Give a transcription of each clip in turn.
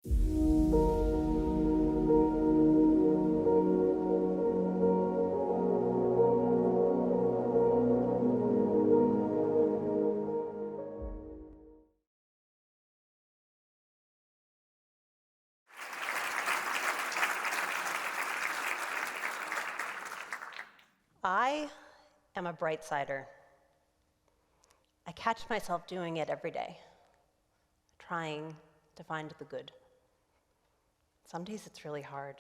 I am a bright sider. I catch myself doing it every day, trying to find the good. Some days it's really hard,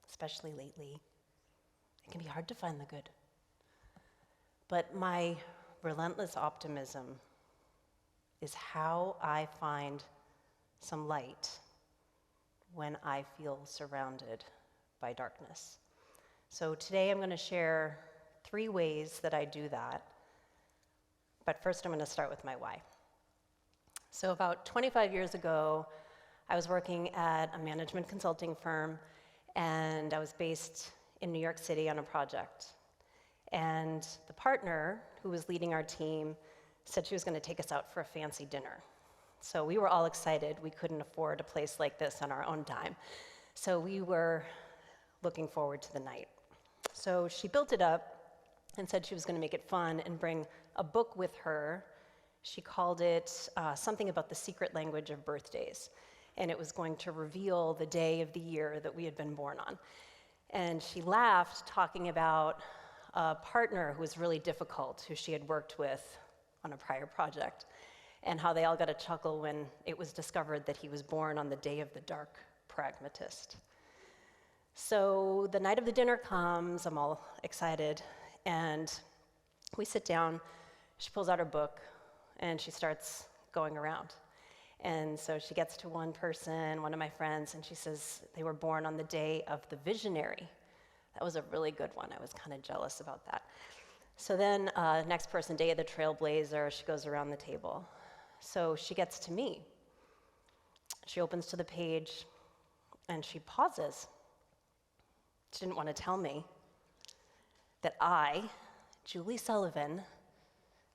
especially lately. It can be hard to find the good. But my relentless optimism is how I find some light when I feel surrounded by darkness. So today I'm going to share 3 ways that I do that. But first I'm going to start with my why. So about 25 years ago, I was working at a management consulting firm, and I was based in New York City on a project. And the partner who was leading our team said she was going to take us out for a fancy dinner. So we were all excited. We couldn't afford a place like this on our own dime. So we were looking forward to the night. So she built it up and said she was going to make it fun and bring a book with her. She called it something about the secret language of birthdays. And it was going to reveal the day of the year that we had been born on. And she laughed, talking about a partner who was really difficult, who she had worked with on a prior project, and how they all got a chuckle when it was discovered that he was born on the day of the Dark Pragmatist. So the night of the dinner comes, I'm all excited, and we sit down. She pulls out her book, and she starts going around. And so she gets to one person, one of my friends, and she says they were born on the day of the visionary. That was a really good one. I was kind of jealous about that. So then next person, day of the trailblazer, she goes around the table. So she gets to me. She opens to the page, and she pauses. She didn't want to tell me that I, Julie Sullivan,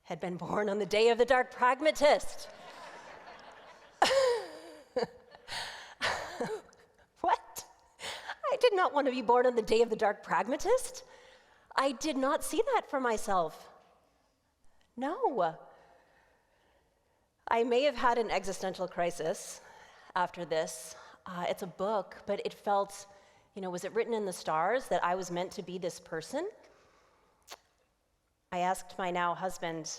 had been born on the day of the Dark Pragmatist. What? I did not want to be born on the day of the Dark Pragmatist. I did not see that for myself. No. I may have had an existential crisis after this. It's a book, but it felt, was it written in the stars that I was meant to be this person? I asked my now husband,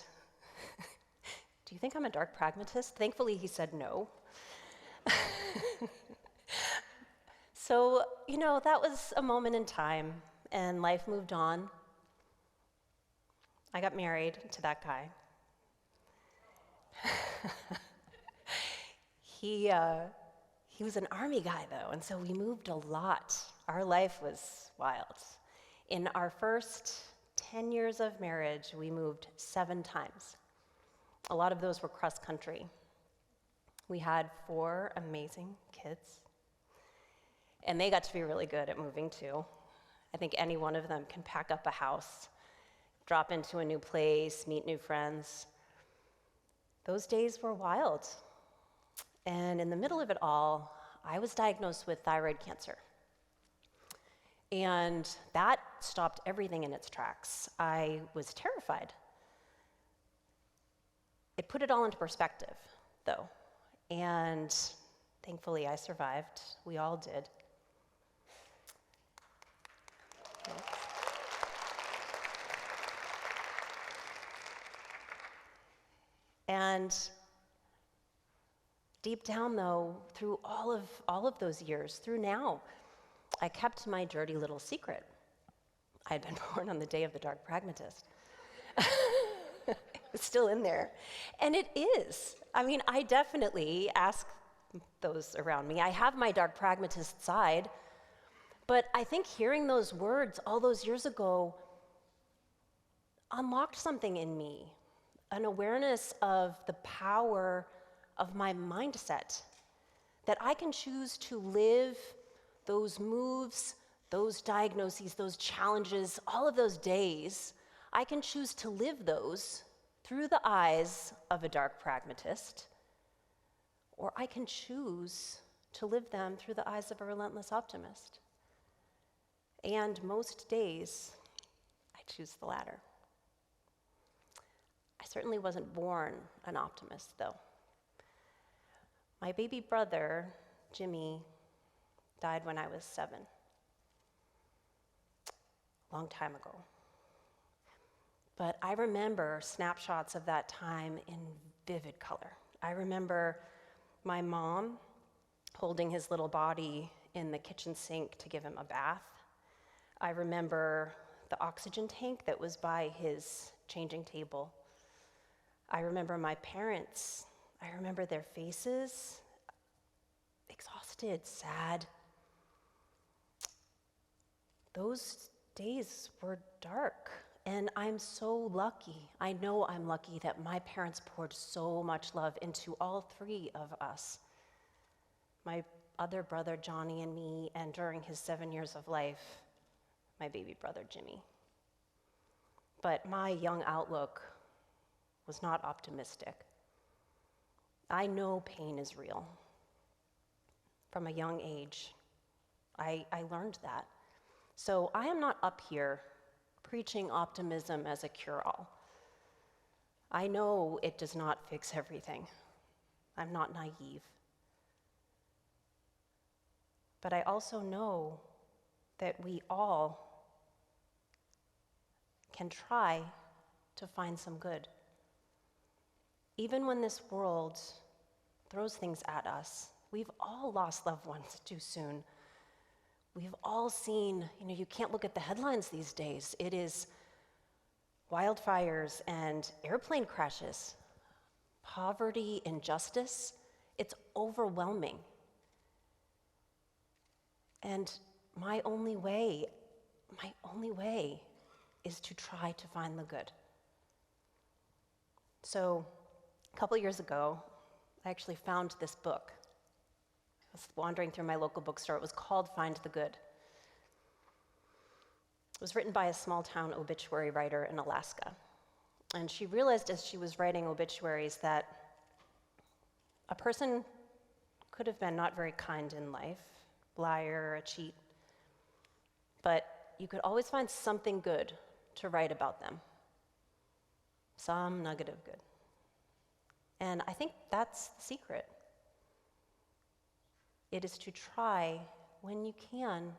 do you think I'm a dark pragmatist? Thankfully, he said no. So, that was a moment in time, and life moved on. I got married to that guy. He was an army guy, though, and so we moved a lot. Our life was wild. In our first 10 years of marriage, we moved 7 times. A lot of those were cross-country. We had 4 amazing kids, and they got to be really good at moving, too. I think any one of them can pack up a house, drop into a new place, meet new friends. Those days were wild. And in the middle of it all, I was diagnosed with thyroid cancer. And that stopped everything in its tracks. I was terrified. It put it all into perspective, though. And thankfully, I survived. We all did. And deep down, though, through all of those years, through now, I kept my dirty little secret. I had been born on the day of the Dark Pragmatist. It was still in there. And it is. I definitely ask those around me. I have my Dark Pragmatist side, but I think hearing those words all those years ago unlocked something in me, an awareness of the power of my mindset, that I can choose to live those moves, those diagnoses, those challenges, all of those days. I can choose to live those through the eyes of a dark pragmatist, or I can choose to live them through the eyes of a relentless optimist. And most days, I choose the latter. I certainly wasn't born an optimist, though. My baby brother, Jimmy, died when I was 7, a long time ago. But I remember snapshots of that time in vivid color. I remember my mom holding his little body in the kitchen sink to give him a bath. I remember the oxygen tank that was by his changing table. I remember my parents. I remember their faces, exhausted, sad. Those days were dark, and I'm so lucky. I know I'm lucky that my parents poured so much love into all 3 of us. My other brother, Johnny, and me, and during his 7 years of life, my baby brother, Jimmy. But my young outlook was not optimistic. I know pain is real. From a young age, I learned that. So I am not up here preaching optimism as a cure-all. I know it does not fix everything. I'm not naive. But I also know that we all can try to find some good. Even when this world throws things at us, we've all lost loved ones too soon. We've all seen, you can't look at the headlines these days. It is wildfires and airplane crashes, poverty, injustice. It's overwhelming. And my only way is to try to find the good. So a couple years ago, I actually found this book. I was wandering through my local bookstore. It was called Find the Good. It was written by a small-town obituary writer in Alaska. And she realized as she was writing obituaries that a person could have been not very kind in life, liar, a cheat, but you could always find something good to write about them, some nugget of good. And I think that's the secret. It is to try, when you can,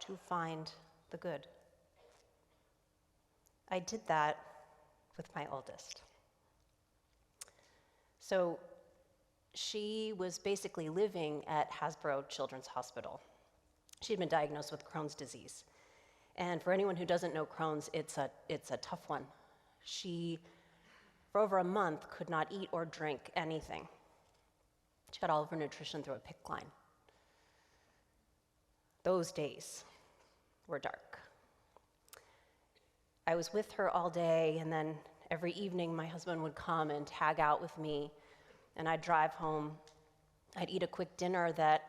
to find the good. I did that with my oldest. So she was basically living at Hasbro Children's Hospital. She'd been diagnosed with Crohn's disease. And for anyone who doesn't know Crohn's, it's a tough one. She, for over a month, could not eat or drink anything. She got all of her nutrition through a PICC line. Those days were dark. I was with her all day, and then every evening my husband would come and tag out with me, and I'd drive home. I'd eat a quick dinner that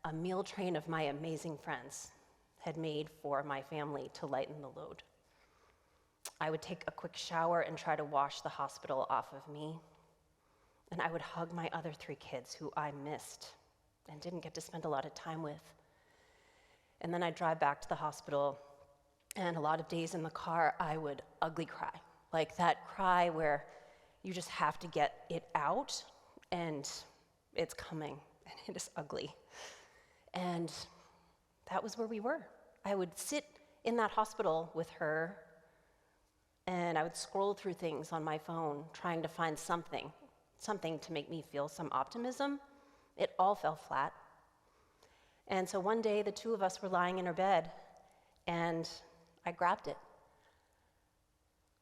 a meal train of my amazing friends had made for my family to lighten the load. I would take a quick shower and try to wash the hospital off of me. And I would hug my other 3 kids who I missed and didn't get to spend a lot of time with. And then I'd drive back to the hospital, and a lot of days in the car, I would ugly cry. Like that cry where you just have to get it out, and it's coming, and it is ugly. And that was where we were. I would sit in that hospital with her, and I would scroll through things on my phone, trying to find something to make me feel some optimism. It all fell flat. And so one day, the 2 of us were lying in our bed, and I grabbed it.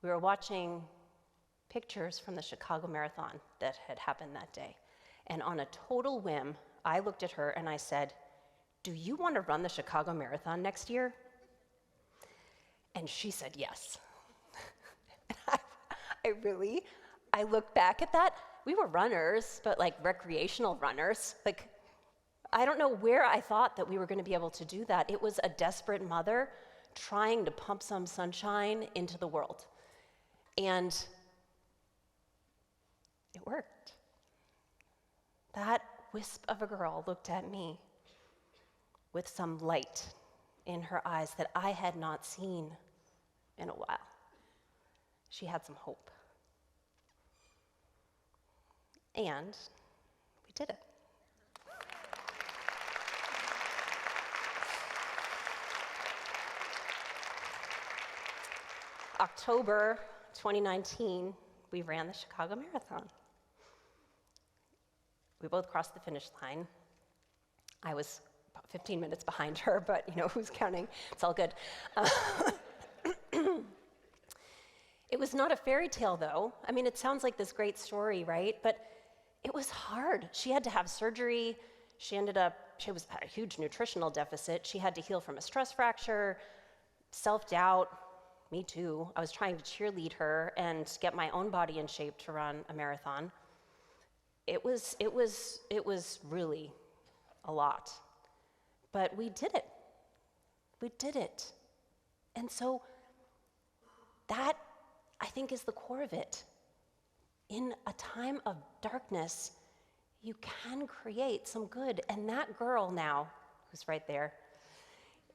We were watching pictures from the Chicago Marathon that had happened that day. And on a total whim, I looked at her and I said, "Do you want to run the Chicago Marathon next year?" And she said yes. I look back at that. We were runners, but like recreational runners. Like, I don't know where I thought that we were going to be able to do that. It was a desperate mother trying to pump some sunshine into the world. And it worked. That wisp of a girl looked at me with some light in her eyes that I had not seen in a while. She had some hope. And we did it. October 2019, we ran the Chicago Marathon. We both crossed the finish line. I was about 15 minutes behind her, but who's counting? It's all good. It was not a fairy tale, though. I mean, it sounds like this great story, right? But it was hard. She had to have surgery. She had a huge nutritional deficit. She had to heal from a stress fracture, self-doubt. Me too. I was trying to cheerlead her and get my own body in shape to run a marathon. It was really a lot. But we did it. We did it. And so that, I think, is the core of it. In a time of darkness, you can create some good. And that girl now, who's right there,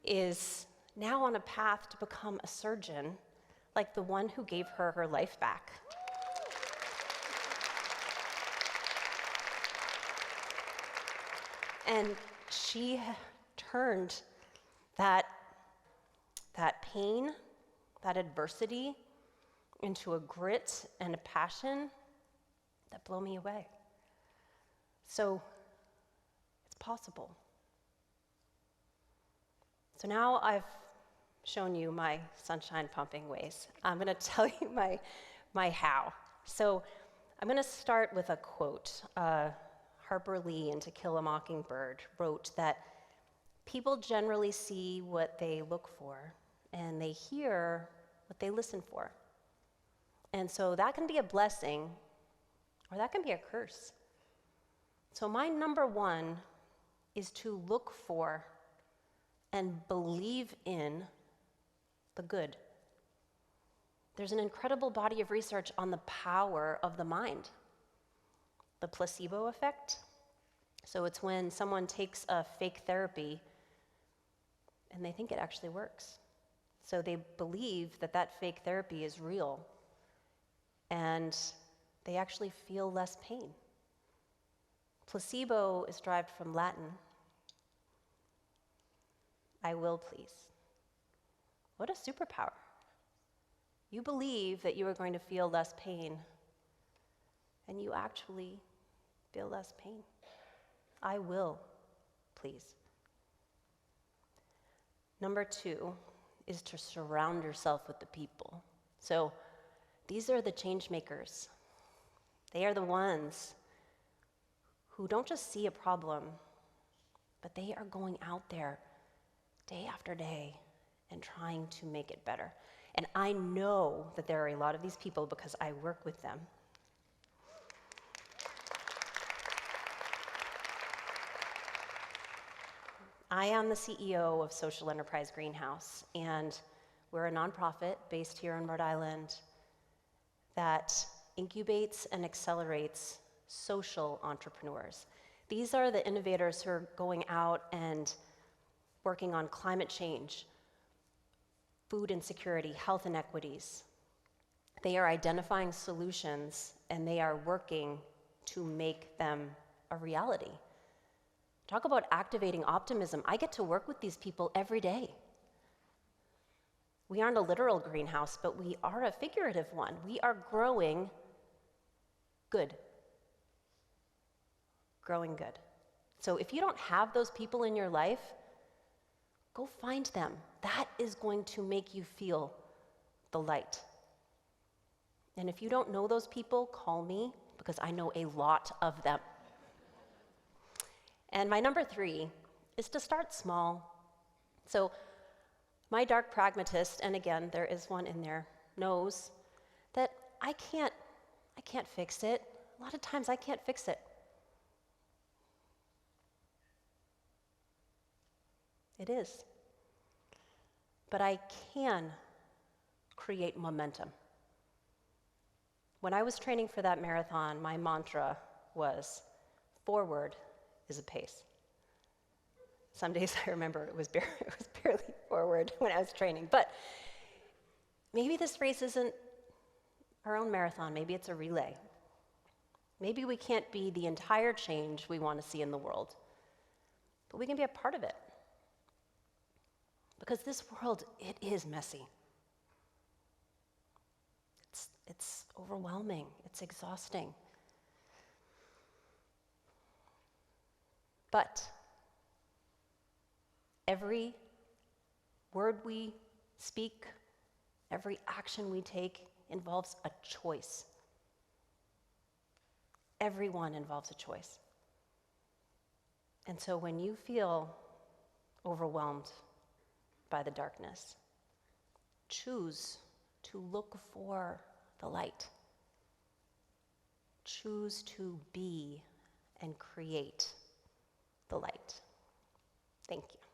is now on a path to become a surgeon, like the one who gave her her life back. And she turned that pain, that adversity, into a grit and a passion that blow me away. So it's possible. So now I've shown you my sunshine pumping ways. I'm going to tell you my how. So I'm going to start with a quote. Harper Lee in To Kill a Mockingbird wrote that people generally see what they look for, and they hear what they listen for. And so that can be a blessing, or that can be a curse. So my number one is to look for and believe in the good. There's an incredible body of research on the power of the mind. The placebo effect. So it's when someone takes a fake therapy and they think it actually works. So they believe that that fake therapy is real, and they actually feel less pain. Placebo is derived from Latin. I will please. What a superpower. You believe that you are going to feel less pain, and you actually feel less pain. I will please. Number two is to surround yourself with the people. So these are the change makers. They are the ones who don't just see a problem, but they are going out there day after day and trying to make it better. And I know that there are a lot of these people because I work with them. I am the CEO of Social Enterprise Greenhouse, and we're a nonprofit based here in Rhode Island that incubates and accelerates social entrepreneurs. These are the innovators who are going out and working on climate change, food insecurity, health inequities. They are identifying solutions, and they are working to make them a reality. Talk about activating optimism. I get to work with these people every day. We aren't a literal greenhouse, but we are a figurative one. We are growing good. Growing good. So if you don't have those people in your life, go find them. That is going to make you feel the light. And if you don't know those people, call me, because I know a lot of them. And my number three is to start small. So my Dark Pragmatist, and again, there is one in there, knows that I can't fix it. A lot of times I can't fix it. It is. But I can create momentum. When I was training for that marathon, my mantra was forward is a pace. Some days I remember it was barely forward when I was training. But maybe this race isn't our own marathon. Maybe it's a relay. Maybe we can't be the entire change we want to see in the world, but we can be a part of it. Because this world, it is messy. It's overwhelming. It's exhausting. But every word we speak, every action we take involves a choice. Everyone involves a choice. And so when you feel overwhelmed by the darkness, choose to look for the light. Choose to be and create the light. Thank you.